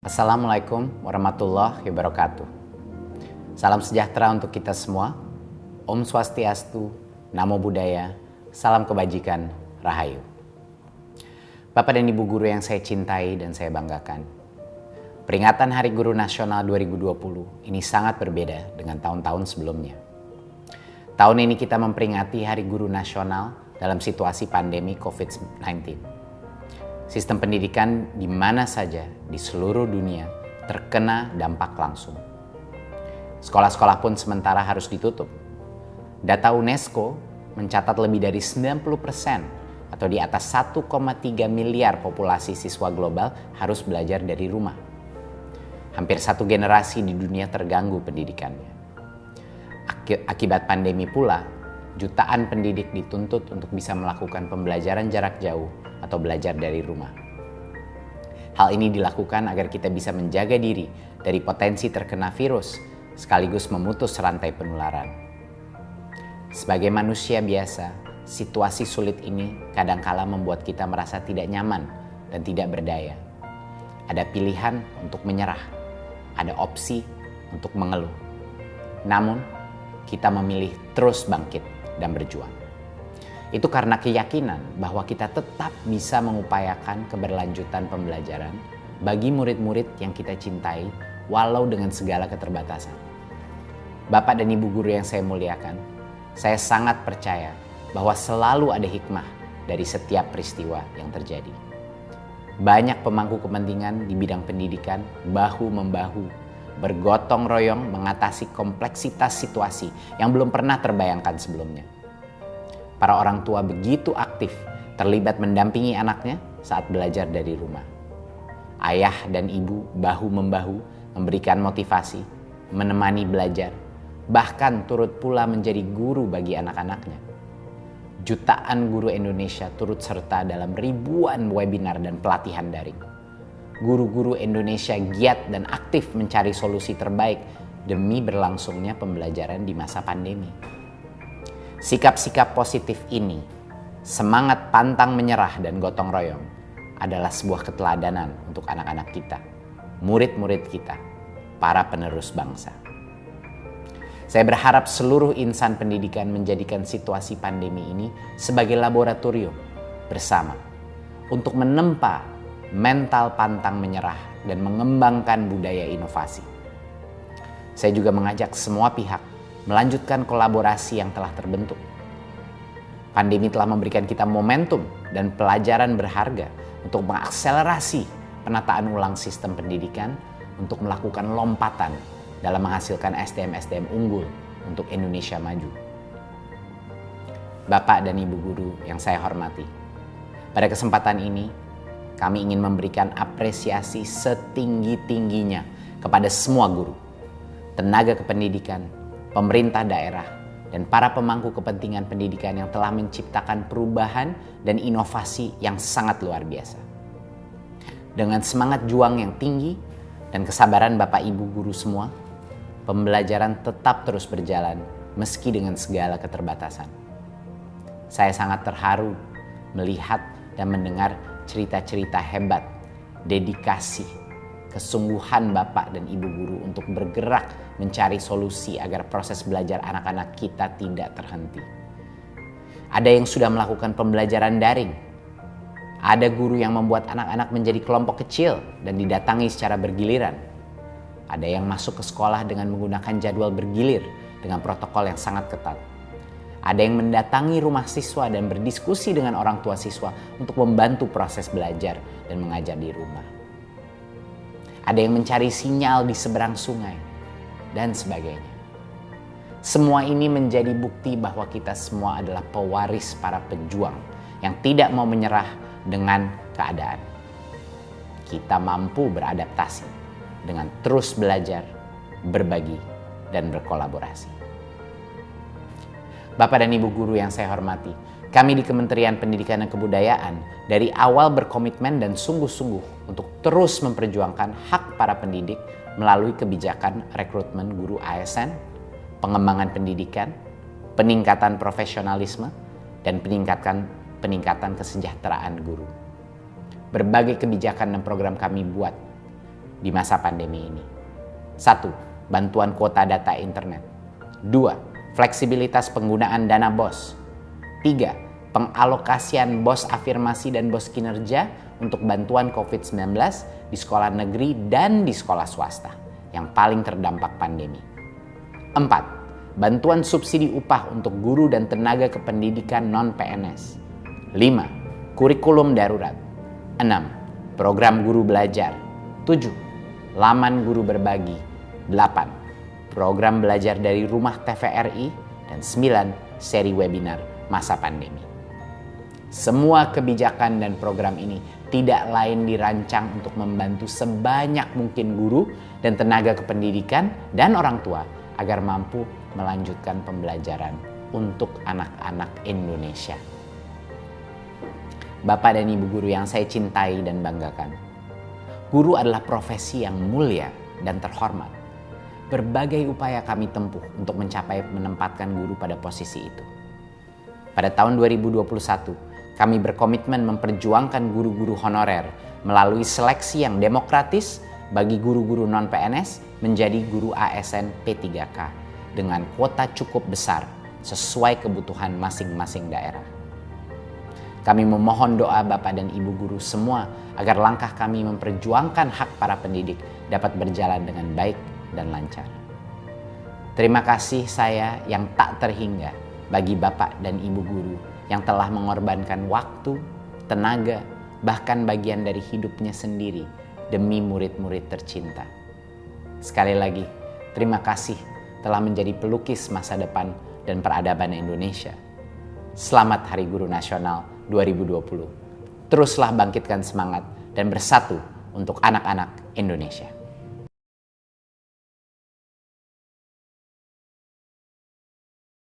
Assalamualaikum warahmatullahi wabarakatuh. Salam sejahtera untuk kita semua. Om Swastiastu, Namo Buddhaya, salam kebajikan, Rahayu. Bapak dan Ibu guru yang saya cintai dan saya banggakan. Peringatan Hari Guru Nasional 2020 ini sangat berbeda dengan tahun-tahun sebelumnya. Tahun ini kita memperingati Hari Guru Nasional dalam situasi pandemi COVID-19. Sistem pendidikan di mana saja di seluruh dunia terkena dampak langsung. Sekolah-sekolah pun sementara harus ditutup. Data UNESCO mencatat lebih dari 90% atau di atas 1,3 miliar populasi siswa global harus belajar dari rumah. Hampir satu generasi di dunia terganggu pendidikannya. Akibat pandemi pula, jutaan pendidik dituntut untuk bisa melakukan pembelajaran jarak jauh atau belajar dari rumah. Hal ini dilakukan agar kita bisa menjaga diri dari potensi terkena virus sekaligus memutus rantai penularan. Sebagai manusia biasa, situasi sulit ini kadangkala membuat kita merasa tidak nyaman dan tidak berdaya. Ada pilihan untuk menyerah, ada opsi untuk mengeluh. Namun, kita memilih terus bangkit dan berjuang. Itu karena keyakinan bahwa kita tetap bisa mengupayakan keberlanjutan pembelajaran bagi murid-murid yang kita cintai walau dengan segala keterbatasan. Bapak dan Ibu guru yang saya muliakan, saya sangat percaya bahwa selalu ada hikmah dari setiap peristiwa yang terjadi. Banyak pemangku kepentingan di bidang pendidikan bahu-membahu, bergotong royong mengatasi kompleksitas situasi yang belum pernah terbayangkan sebelumnya. Para orang tua begitu aktif terlibat mendampingi anaknya saat belajar dari rumah. Ayah dan ibu bahu-membahu memberikan motivasi, menemani belajar, bahkan turut pula menjadi guru bagi anak-anaknya. Jutaan guru Indonesia turut serta dalam ribuan webinar dan pelatihan daring. Guru-guru Indonesia giat dan aktif mencari solusi terbaik demi berlangsungnya pembelajaran di masa pandemi. Sikap-sikap positif ini, semangat pantang menyerah dan gotong royong adalah sebuah keteladanan untuk anak-anak kita, murid-murid kita, para penerus bangsa. Saya berharap seluruh insan pendidikan menjadikan situasi pandemi ini sebagai laboratorium bersama untuk menempa mental pantang menyerah dan mengembangkan budaya inovasi. Saya juga mengajak semua pihak melanjutkan kolaborasi yang telah terbentuk. Pandemi telah memberikan kita momentum dan pelajaran berharga untuk mengakselerasi penataan ulang sistem pendidikan untuk melakukan lompatan dalam menghasilkan SDM-SDM unggul untuk Indonesia maju. Bapak dan Ibu guru yang saya hormati, pada kesempatan ini kami ingin memberikan apresiasi setinggi-tingginya kepada semua guru, tenaga kependidikan, pemerintah daerah, dan para pemangku kepentingan pendidikan yang telah menciptakan perubahan dan inovasi yang sangat luar biasa. Dengan semangat juang yang tinggi dan kesabaran Bapak Ibu guru semua, pembelajaran tetap terus berjalan meski dengan segala keterbatasan. Saya sangat terharu melihat dan mendengar cerita-cerita hebat, dedikasi, kesungguhan Bapak dan Ibu guru untuk bergerak mencari solusi agar proses belajar anak-anak kita tidak terhenti. Ada yang sudah melakukan pembelajaran daring. Ada guru yang membuat anak-anak menjadi kelompok kecil dan didatangi secara bergiliran. Ada yang masuk ke sekolah dengan menggunakan jadwal bergilir dengan protokol yang sangat ketat. Ada yang mendatangi rumah siswa dan berdiskusi dengan orang tua siswa untuk membantu proses belajar dan mengajar di rumah. Ada yang mencari sinyal di seberang sungai, dan sebagainya. Semua ini menjadi bukti bahwa kita semua adalah pewaris para pejuang yang tidak mau menyerah dengan keadaan. Kita mampu beradaptasi dengan terus belajar, berbagi, dan berkolaborasi. Bapak dan Ibu guru yang saya hormati, kami di Kementerian Pendidikan dan Kebudayaan dari awal berkomitmen dan sungguh-sungguh untuk terus memperjuangkan hak para pendidik melalui kebijakan rekrutmen guru ASN, pengembangan pendidikan, peningkatan profesionalisme, dan peningkatan kesejahteraan guru. Berbagai kebijakan dan program kami buat di masa pandemi ini. 1. Bantuan kuota data internet. 2. Fleksibilitas penggunaan dana BOS. 3. Pengalokasian BOS afirmasi dan BOS kinerja untuk bantuan COVID-19 di sekolah negeri dan di sekolah swasta yang paling terdampak pandemi. 4. Bantuan subsidi upah untuk guru dan tenaga kependidikan non-PNS. 5. Kurikulum darurat. 6. Program guru belajar. 7. Laman guru berbagi. 8. Program belajar dari rumah TVRI. Dan 9. Seri webinar masa pandemi. Semua kebijakan dan program ini tidak lain dirancang untuk membantu sebanyak mungkin guru dan tenaga kependidikan dan orang tua agar mampu melanjutkan pembelajaran untuk anak-anak Indonesia. Bapak dan Ibu guru yang saya cintai dan banggakan, guru adalah profesi yang mulia dan terhormat. Berbagai upaya kami tempuh untuk menempatkan guru pada posisi itu. Pada tahun 2021, kami berkomitmen memperjuangkan guru-guru honorer melalui seleksi yang demokratis bagi guru-guru non-PNS menjadi guru ASN P3K dengan kuota cukup besar sesuai kebutuhan masing-masing daerah. Kami memohon doa Bapak dan Ibu guru semua agar langkah kami memperjuangkan hak para pendidik dapat berjalan dengan baik dan lancar. Terima kasih saya yang tak terhingga bagi Bapak dan Ibu guru yang telah mengorbankan waktu, tenaga, bahkan bagian dari hidupnya sendiri demi murid-murid tercinta. Sekali lagi, terima kasih telah menjadi pelukis masa depan dan peradaban Indonesia. Selamat Hari Guru Nasional 2020. Teruslah bangkitkan semangat dan bersatu untuk anak-anak Indonesia.